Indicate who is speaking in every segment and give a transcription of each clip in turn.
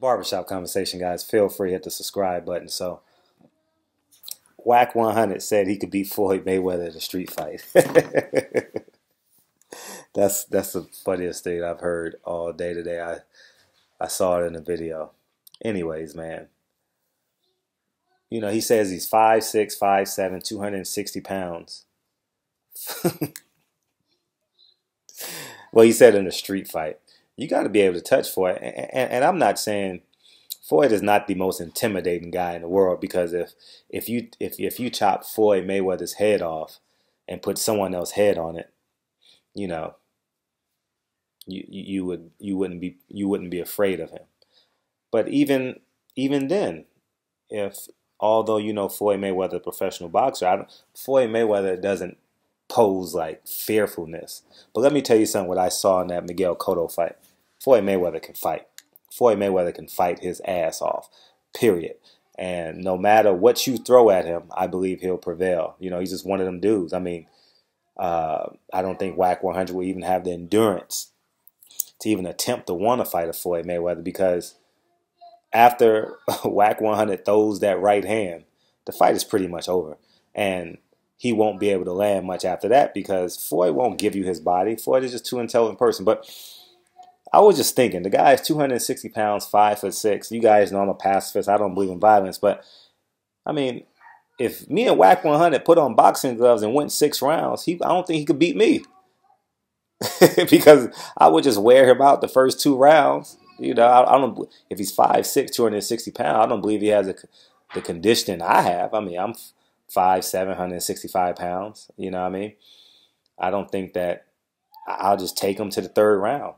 Speaker 1: Barbershop conversation, guys. Feel free to hit the subscribe button. So, Wack 100 said he could beat Floyd Mayweather in a street fight. That's the funniest thing I've heard all day today. I saw it in a video. Anyways, man, he says he's 5'6", 5'7", 260 pounds. Well, he said in a street fight, you got to be able to touch Floyd. And I'm not saying Floyd is not the most intimidating guy in the world, because if you chop Floyd Mayweather's head off and put someone else's head on it, you wouldn't be afraid of him. But even then, although Floyd Mayweather, a professional boxer, Floyd Mayweather doesn't pose like fearfulness. But let me tell you something. What I saw in that Miguel Cotto fight, Floyd Mayweather can fight. Floyd Mayweather can fight his ass off. Period. And no matter what you throw at him, I believe he'll prevail. He's just one of them dudes. I mean, I don't think Wack 100 will even have the endurance to even attempt to want to fight a Floyd Mayweather, because after Wack 100 throws that right hand, the fight is pretty much over. And he won't be able to land much after that, because Floyd won't give you his body. Floyd is just too intelligent person. But I was just thinking, the guy is 260 pounds, 5'6". You guys know I'm a pacifist. I don't believe in violence. But, I mean, if me and Wack 100 put on boxing gloves and went 6 rounds, I don't think he could beat me. Because I would just wear him out the first 2 rounds. I don't. If he's 5'6", 260 pounds, I don't believe he has the conditioning I have. I mean, I'm 5'7", 165 pounds. You know what I mean? I don't think that I'll just take him to the 3rd round.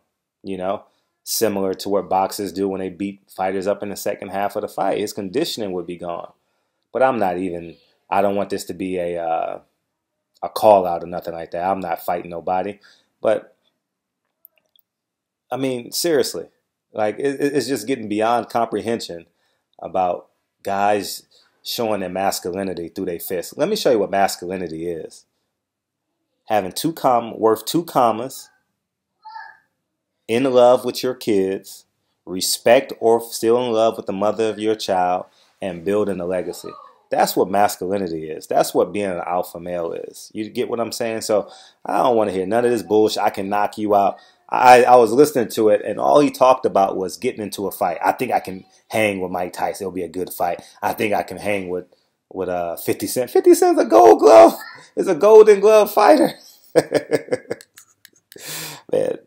Speaker 1: Similar to what boxers do when they beat fighters up in the second half of the fight. His conditioning would be gone. But I don't want this to be a call out or nothing like that. I'm not fighting nobody. But, I mean, seriously, like it's just getting beyond comprehension about guys showing their masculinity through their fists. Let me show you what masculinity is. Having worth 2 commas, in love with your kids, respect or still in love with the mother of your child, and building a legacy. That's what masculinity is. That's what being an alpha male is. You get what I'm saying? So I don't want to hear none of this bullshit. I can knock you out. I was listening to it, and all he talked about was getting into a fight. I think I can hang with Mike Tyson. It'll be a good fight. I think I can hang with 50 Cent. 50 Cent's a gold glove. Is a golden glove fighter. Man,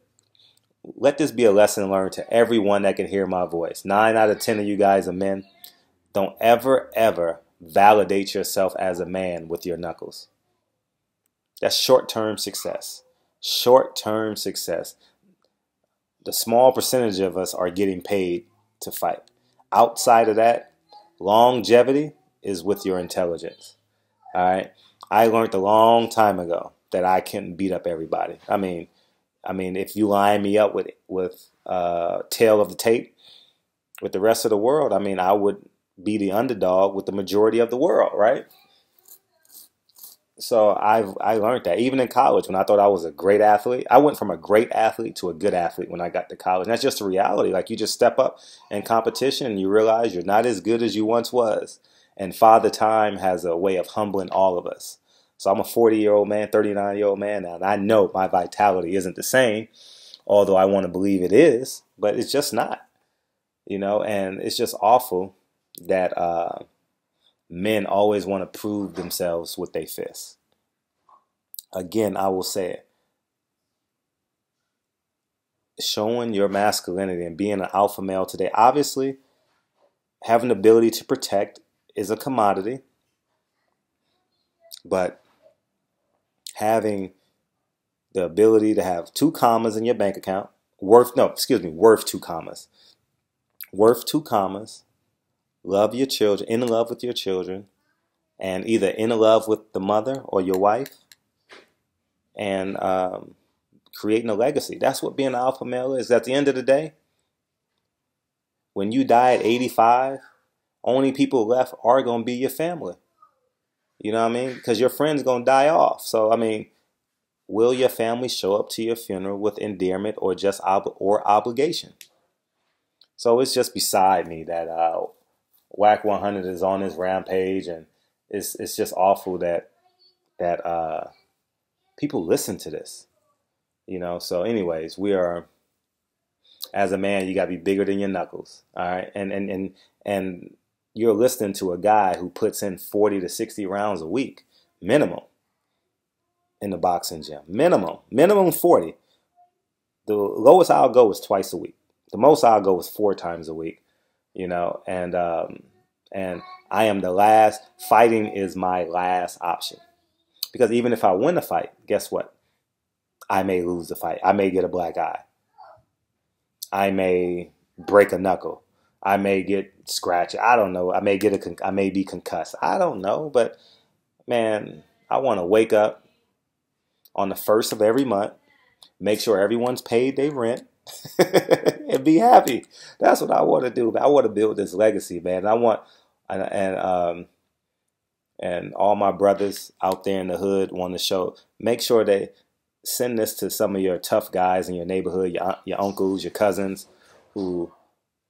Speaker 1: let this be a lesson learned to everyone that can hear my voice. 9 out of 10 of you guys are men. Don't ever validate yourself as a man with your knuckles. That's short-term success. Short-term success. The small percentage of us are getting paid to fight. Outside of that, longevity is with your intelligence. All right? I learned a long time ago that I couldn't beat up everybody. I mean, if you line me up with tail of the tape with the rest of the world, I would be the underdog with the majority of the world, right? So I learned that. Even in college, when I thought I was a great athlete, I went from a great athlete to a good athlete when I got to college. And that's just a reality. Like, you just step up in competition and you realize you're not as good as you once was. And Father Time has a way of humbling all of us. So I'm a 40-year-old man, 39-year-old man now, and I know my vitality isn't the same, although I want to believe it is, but it's just not. And it's just awful that men always want to prove themselves with their fists. Again, I will say it. Showing your masculinity and being an alpha male today, obviously, having the ability to protect is a commodity, but having the ability to have 2 commas in your bank account, worth 2 commas. Worth 2 commas. Love your children, in love with your children, and either in love with the mother or your wife, and creating a legacy. That's what being an alpha male is. At the end of the day, when you die at 85, only people left are going to be your family. You know what I mean? Because your friend's going to die off. So, will your family show up to your funeral with endearment or just obligation? So it's just beside me that Wack 100 is on his rampage, and it's just awful that people listen to this. So anyways, we are, as a man, you got to be bigger than your knuckles. All right. And you're listening to a guy who puts in 40 to 60 rounds a week minimum in the boxing gym. Minimum 40. The lowest I'll go is twice a week. The most I'll go is 4 times a week. And I am the last. Fighting is my last option, because even if I win a fight, guess what? I may lose the fight. I may get a black eye. I may break a knuckle. I may get scratched. I don't know. I may be concussed. I don't know. But man, I want to wake up on the first of every month, make sure everyone's paid their rent, and be happy. That's what I want to do. I want to build this legacy, man. And all my brothers out there in the hood want to make sure they send this to some of your tough guys in your neighborhood, your uncles, your cousins, who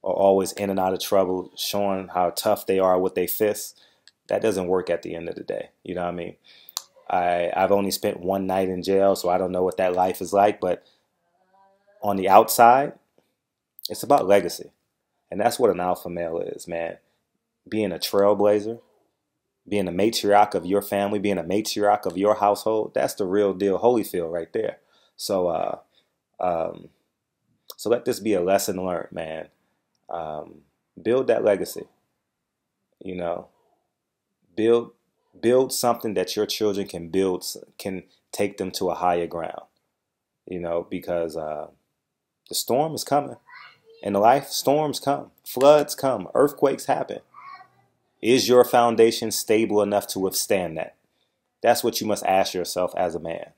Speaker 1: are always in and out of trouble, showing how tough they are with their fists. That doesn't work at the end of the day. You know what I mean? I've only spent one night in jail, so I don't know what that life is like. But on the outside, it's about legacy. And that's what an alpha male is, man. Being a trailblazer, being a matriarch of your family, being a matriarch of your household, that's the real deal Holyfield right there. So let this be a lesson learned, man. Build that legacy. Build something that your children can take them to a higher ground. Because the storm is coming. In life, storms come, floods come, earthquakes happen. Is your foundation stable enough to withstand that? That's what you must ask yourself as a man.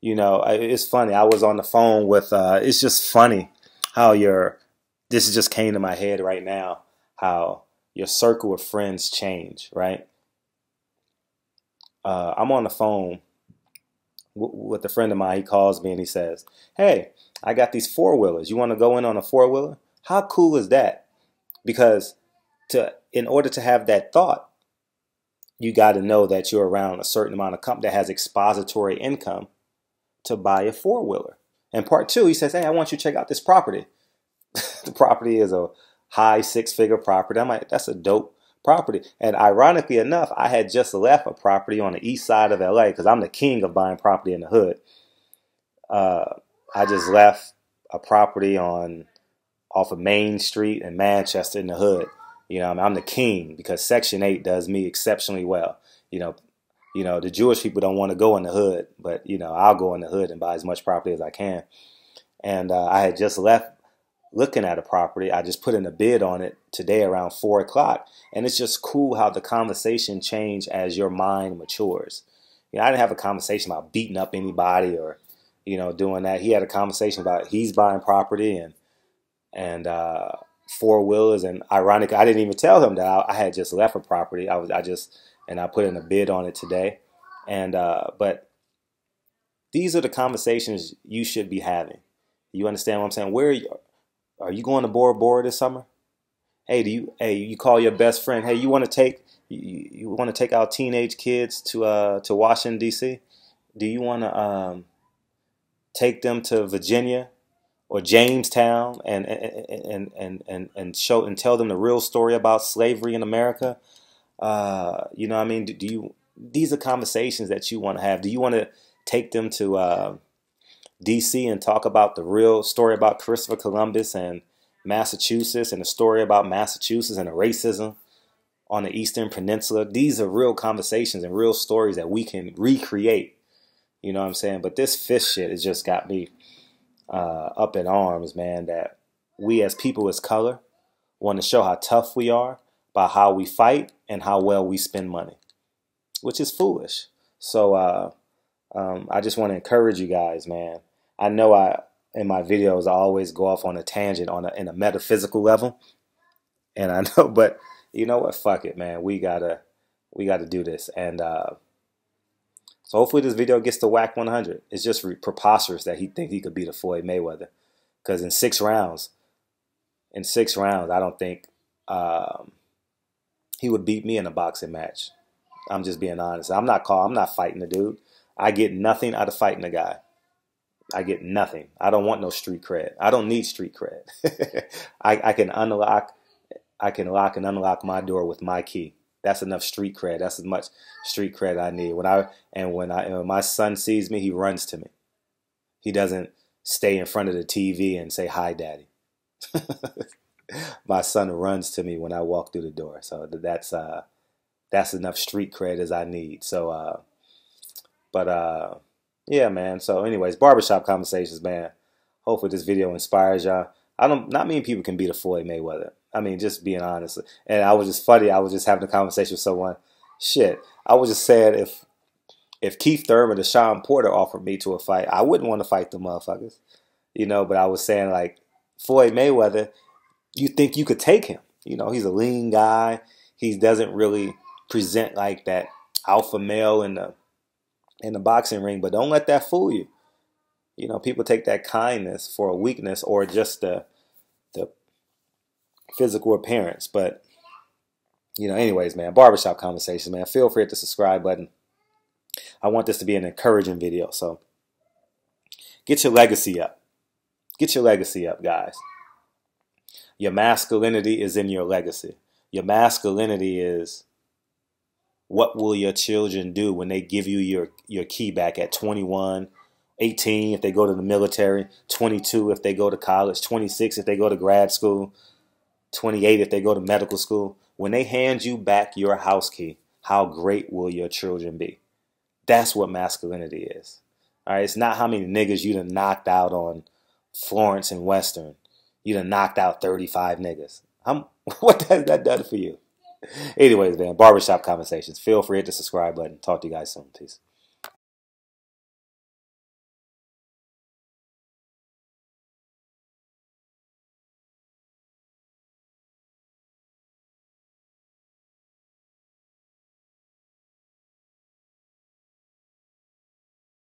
Speaker 1: It's funny. I was on the phone with, it's just funny how this just came to my head right now, how your circle of friends change, right? I'm on the phone with a friend of mine. He calls me and he says, "Hey, I got these 4-wheelers. You want to go in on a 4-wheeler?" How cool is that? Because in order to have that thought, you got to know that you're around a certain amount of company that has expository income to buy a 4-wheeler. And part 2, he says, "Hey, I want you to check out this property." The property is a high 6-figure property. I'm like, that's a dope property. And ironically enough, I had just left a property on the east side of LA, because I'm the king of buying property in the hood. I just left a property off of Main Street in Manchester in the hood. I'm the king, because Section 8 does me exceptionally well. The Jewish people don't want to go in the hood, but I'll go in the hood and buy as much property as I can. And I had just left looking at a property. I just put in a bid on it today around 4 o'clock. And it's just cool how the conversation changes as your mind matures. I didn't have a conversation about beating up anybody or, doing that. He had a conversation about he's buying property and 4-wheelers. And ironically, I didn't even tell him that I had just left a property. I put in a bid on it today. But these are the conversations you should be having. You understand what I'm saying? Are you going to Bora Bora this summer? Hey, you call your best friend? Hey, you want to take our teenage kids to Washington D.C.? Do you want to take them to Virginia or Jamestown and show and tell them the real story about slavery in America? What I mean? These are conversations that you want to have. Do you want to take them to D.C. and talk about the real story about Christopher Columbus and Massachusetts, and the story about Massachusetts and the racism on the Eastern Peninsula? These are real conversations and real stories that we can recreate. You know what I'm saying? But this fish shit has just got me up in arms, man, that we as people as color want to show how tough we are by how we fight and how well we spend money, which is foolish. So I just want to encourage you guys, man. I know in my videos I always go off on a tangent in a metaphysical level, and I know, but you know what? Fuck it, man. We gotta do this, and so hopefully this video gets to Wack 100. It's just preposterous that he thinks he could beat a Floyd Mayweather, because in 6 rounds, in 6 rounds, I don't think he would beat me in a boxing match. I'm just being honest. I'm not fighting the dude. I get nothing out of fighting the guy. I get nothing. I don't want no street cred. I don't need street cred. I can unlock, I can lock and unlock my door with my key. That's enough street cred. That's as much street cred I need. When my son sees me, he runs to me. He doesn't stay in front of the TV and say hi, daddy. My son runs to me when I walk through the door. So that's enough street cred as I need. So yeah, man. So anyways, barbershop conversations, man. Hopefully this video inspires y'all. Not many people can beat a Floyd Mayweather. I mean, just being honest. And I was just funny. I was just having a conversation with someone. Shit. I was just saying if Keith Thurman or Sean Porter offered me to a fight, I wouldn't want to fight the motherfuckers. But I was saying, like, Floyd Mayweather, you think you could take him. He's a lean guy. He doesn't really present like that alpha male in the boxing ring, but don't let that fool you. People take that kindness for a weakness or just the physical appearance. But, anyways, man, barbershop conversations, man. Feel free to hit the subscribe button. I want this to be an encouraging video. So get your legacy up. Get your legacy up, guys. Your masculinity is in your legacy. Your masculinity is what will your children do when they give you your key back at 21, 18 if they go to the military, 22 if they go to college, 26 if they go to grad school, 28 if they go to medical school. When they hand you back your house key, how great will your children be? That's what masculinity is. All right, it's not how many niggas you done knocked out on Florence and Western. You done knocked out 35 niggas. What has that done for you? Anyways, man, barbershop conversations. Feel free to hit the subscribe button. Talk to you guys soon. Peace.